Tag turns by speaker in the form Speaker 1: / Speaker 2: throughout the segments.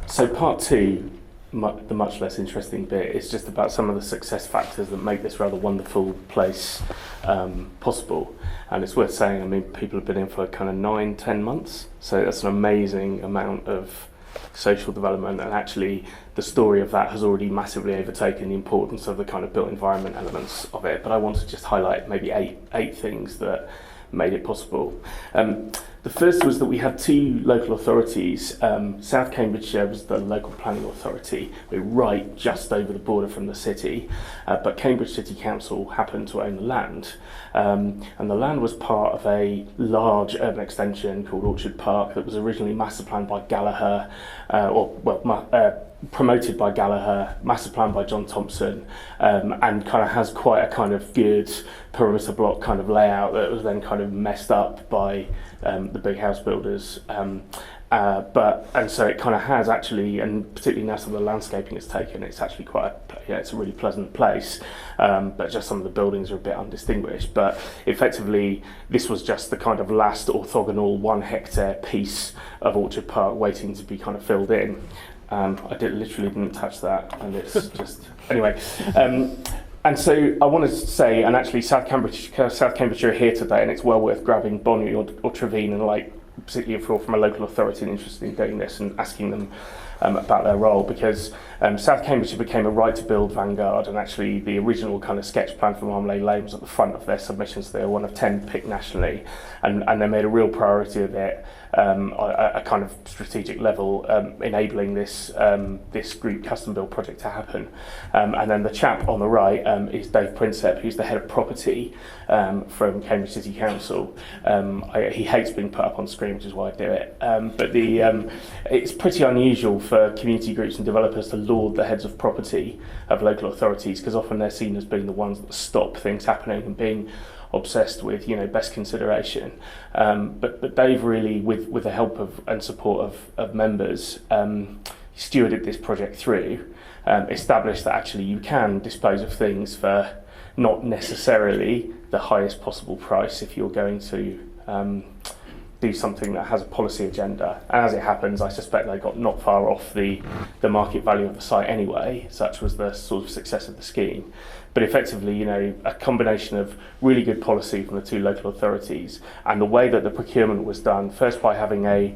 Speaker 1: So part two, the much less interesting bit, is just about some of the success factors that make this rather wonderful place possible. And it's worth saying, I mean, people have been in for kind of 9-10 months, so that's an amazing amount of social development, and actually the story of that has already massively overtaken the importance of the kind of built environment elements of it. But I want to just highlight maybe eight things that made it possible. The first was that we had two local authorities. South Cambridgeshire was the local planning authority. We're right just over the border from the city, but Cambridge City Council happened to own the land. And the land was part of a large urban extension called Orchard Park that was originally master planned by Gallagher, promoted by Gallagher, master planned by John Thompson, and kind of has quite a kind of good perimeter block kind of layout that was then kind of messed up by the big house builders. And so it kind of has actually, and particularly now some of the landscaping it's taken, it's actually quite, it's a really pleasant place, but just some of the buildings are a bit undistinguished. But effectively, this was just the kind of last orthogonal 1 hectare piece of Orchard Park waiting to be kind of filled in. I literally didn't touch that, and it's just, anyway. And so I wanted to say, and actually South Cambridgeshire are here today, and it's well worth grabbing Bonnie or Trevine, and particularly if you're from a local authority and interested in doing this, and asking them about their role, because South Cambridgeshire became a right to build vanguard, and actually the original kind of sketch plan for Marmalade Lane was at the front of their submissions. They were one of 10 picked nationally, and they made a real priority of it, a kind of strategic level, enabling this group custom build project to happen. And then the chap on the right is Dave Prinsep, who's the head of property from Cambridge City Council. He hates being put up on screen, which is why I do it. But it's pretty unusual for community groups and developers to laud the heads of property of local authorities, because often they're seen as being the ones that stop things happening and being obsessed with best consideration. But Dave really, with the help of and support of members, stewarded this project through, established that actually you can dispose of things for not necessarily the highest possible price if you're going to do something that has a policy agenda. And as it happens, I suspect they got not far off the market value of the site anyway. Such was the sort of success of the scheme. But effectively, a combination of really good policy from the two local authorities, and the way that the procurement was done, first by having a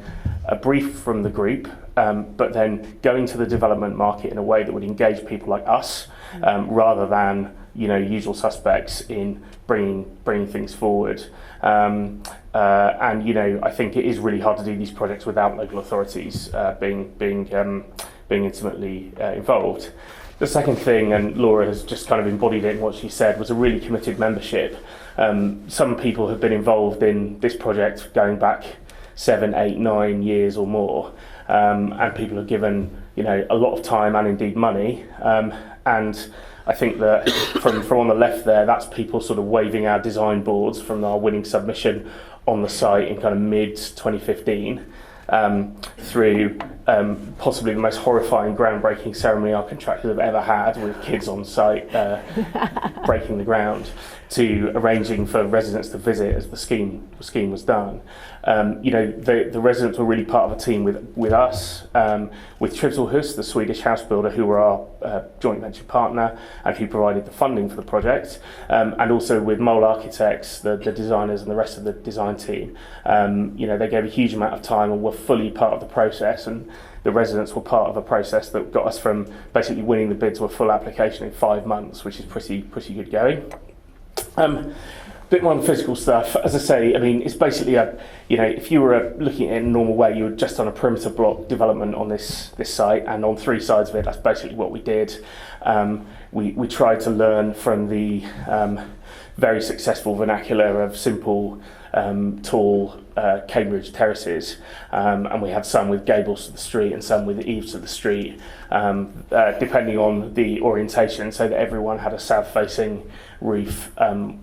Speaker 1: brief from the group, but then going to the development market in a way that would engage people like us, rather than usual suspects in bringing things forward. And I think it is really hard to do these projects without local authorities being intimately involved. The second thing, and Laura has just kind of embodied it in what she said, was a really committed membership. Some people have been involved in this project going back 7, 8, 9 years or more, and people have given a lot of time and indeed money. And I think that from on the left there, that's people sort of waving our design boards from our winning submission on the site in kind of mid-2015, through possibly the most horrifying, groundbreaking ceremony our contractors have ever had, with kids on site breaking the ground, to arranging for residents to visit as the scheme was done. The residents were really part of a team with us, with Trivselhus, the Swedish house builder, who were our joint venture partner and who provided the funding for the project, and also with Mole Architects, the designers and the rest of the design team. They gave a huge amount of time and were fully part of the process, and the residents were part of a process that got us from basically winning the bid to a full application in 5 months, which is pretty good going. Bit more on the physical stuff. As I say, I mean, it's basically if you were looking at it in a normal way, you were just on a perimeter block development on this site, and on 3 sides of it, that's basically what we did. We tried to learn from the very successful vernacular of simple, tall Cambridge terraces, and we had some with gables to the street and some with eaves to the street, depending on the orientation, so that everyone had a south-facing roof.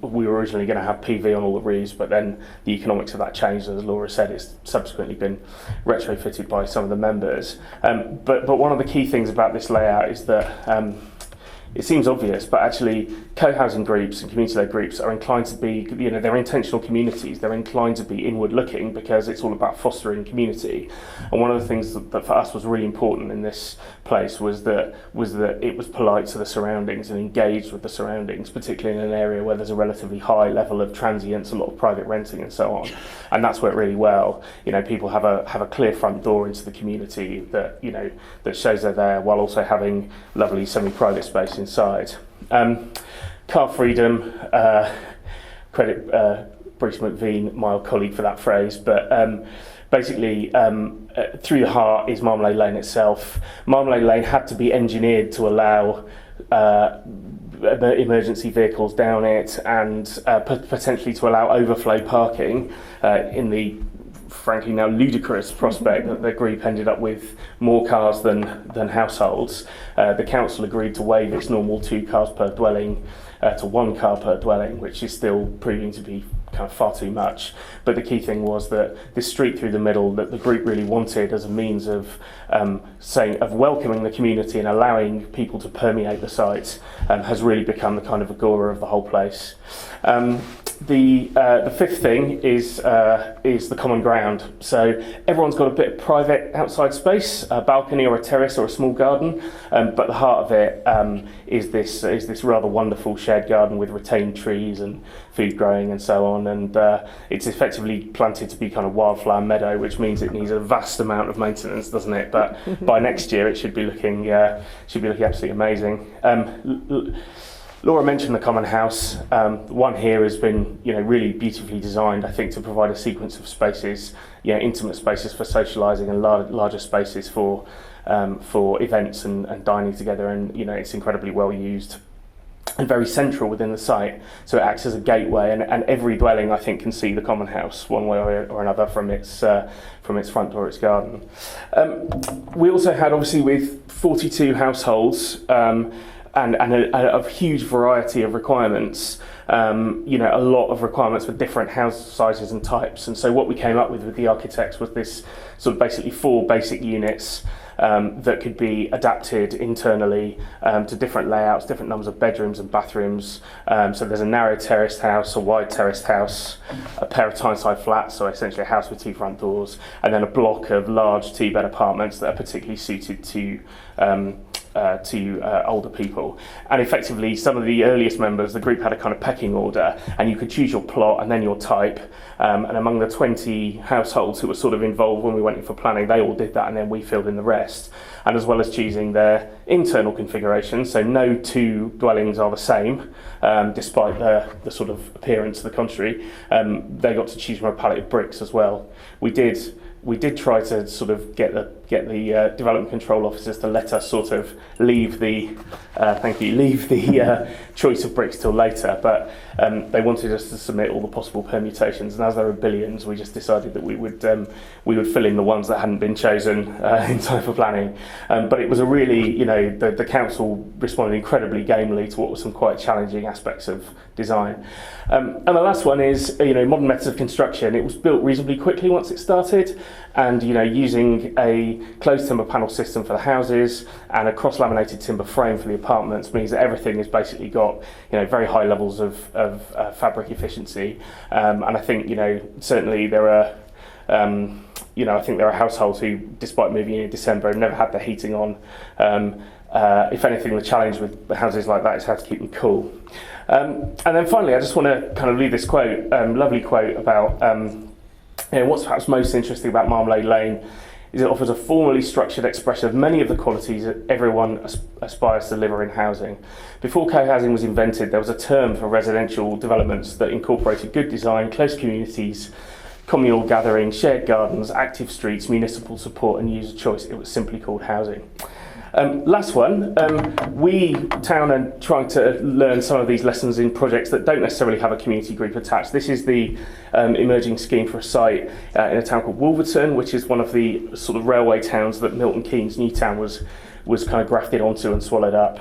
Speaker 1: We were originally going to have PV on all the roofs, but then the economics of that changed, and as Laura said, it's subsequently been retrofitted by some of the members. But one of the key things about this layout is that it seems obvious, but actually co-housing groups and community-led groups are inclined to be, they're intentional communities. They're inclined to be inward-looking because it's all about fostering community. And one of the things that for us was really important in this place was that it was polite to the surroundings and engaged with the surroundings, particularly in an area where there's a relatively high level of transience, a lot of private renting and so on. And that's worked really well. People have a clear front door into the community that shows they're there, while also having lovely semi-private space inside. Car freedom, credit Bruce McVean, my old colleague, for that phrase, but basically through the heart is Marmalade Lane itself. Marmalade Lane had to be engineered to allow emergency vehicles down it, and potentially to allow overflow parking in the frankly now ludicrous prospect that the group ended up with more cars than households. The council agreed to waive its normal 2 cars per dwelling to 1 car per dwelling, which is still proving to be kind of far too much. But the key thing was that this street through the middle that the group really wanted as a means of welcoming the community and allowing people to permeate the site has really become the kind of agora of the whole place. The fifth thing is the common ground. So everyone's got a bit of private outside space, a balcony or a terrace or a small garden, but the heart of it is this rather wonderful shared garden with retained trees and food growing and so on. And it's effectively planted to be kind of wildflower meadow, which means it needs a vast amount of maintenance, doesn't it? But by next year, it should be looking absolutely amazing. Laura mentioned the common house. One here has been, really beautifully designed, I think, to provide a sequence of spaces, intimate spaces for socialising and larger spaces for events and dining together. And it's incredibly well used and very central within the site. So it acts as a gateway, and every dwelling, I think, can see the common house one way or another from its front door, its garden. We also had, obviously, with 42 households. And a huge variety of requirements, a lot of requirements for different house sizes and types. And so what we came up with the architects was this sort of basically 4 basic units that could be adapted internally to different layouts, different numbers of bedrooms and bathrooms. So there's a narrow terraced house, a wide terraced house, a pair of Tyneside flats, so essentially a house with 2 front doors, and then a block of large 2-bed apartments that are particularly suited to older people. And effectively, some of the earliest members, the group had a kind of pecking order, and you could choose your plot and then your type. And among the 20 households who were sort of involved when we went in for planning, they all did that, and then we filled in the rest. And as well as choosing their internal configuration, so no 2 dwellings are the same, despite the sort of appearance to the contrary, they got to choose from a palette of bricks as well. We did try to sort of get the development control officers to let us sort of leave the choice of bricks till later, but they wanted us to submit all the possible permutations, and as there were billions, we just decided that we would fill in the ones that hadn't been chosen in time for planning. But it was a really, the council responded incredibly gamely to what were some quite challenging aspects of design. And the last one is, modern methods of construction. It was built reasonably quickly once it started, and using a closed timber panel system for the houses and a cross-laminated timber frame for the apartments means that everything has basically got very high levels of fabric efficiency. And I think certainly there are I think there are households who, despite moving in December, have never had their heating on. If anything, the challenge with houses like that is how to keep them cool. And then finally, I just want to kind of leave this quote, lovely quote about what's perhaps most interesting about Marmalade Lane is it offers a formally structured expression of many of the qualities that everyone aspires to deliver in housing. Before co-housing was invented, there was a term for residential developments that incorporated good design, close communities, communal gathering, shared gardens, active streets, municipal support and user choice. It was simply called housing. Last one, we town are trying to learn some of these lessons in projects that don't necessarily have a community group attached. This is the emerging scheme for a site in a town called Wolverton, which is one of the sort of railway towns that Milton Keynes new town was kind of grafted onto and swallowed up.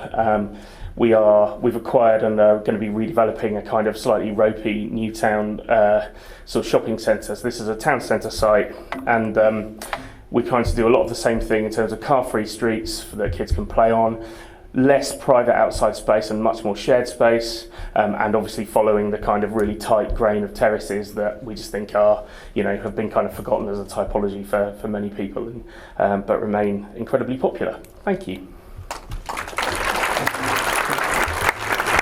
Speaker 1: We've acquired and are going to be redeveloping a kind of slightly ropey new town sort of shopping centre. So this is a town centre site, and we're trying to do a lot of the same thing in terms of car-free streets that kids can play on, less private outside space and much more shared space, and obviously following the kind of really tight grain of terraces that we just think are, have been kind of forgotten as a typology for many people, but remain incredibly popular. Thank you.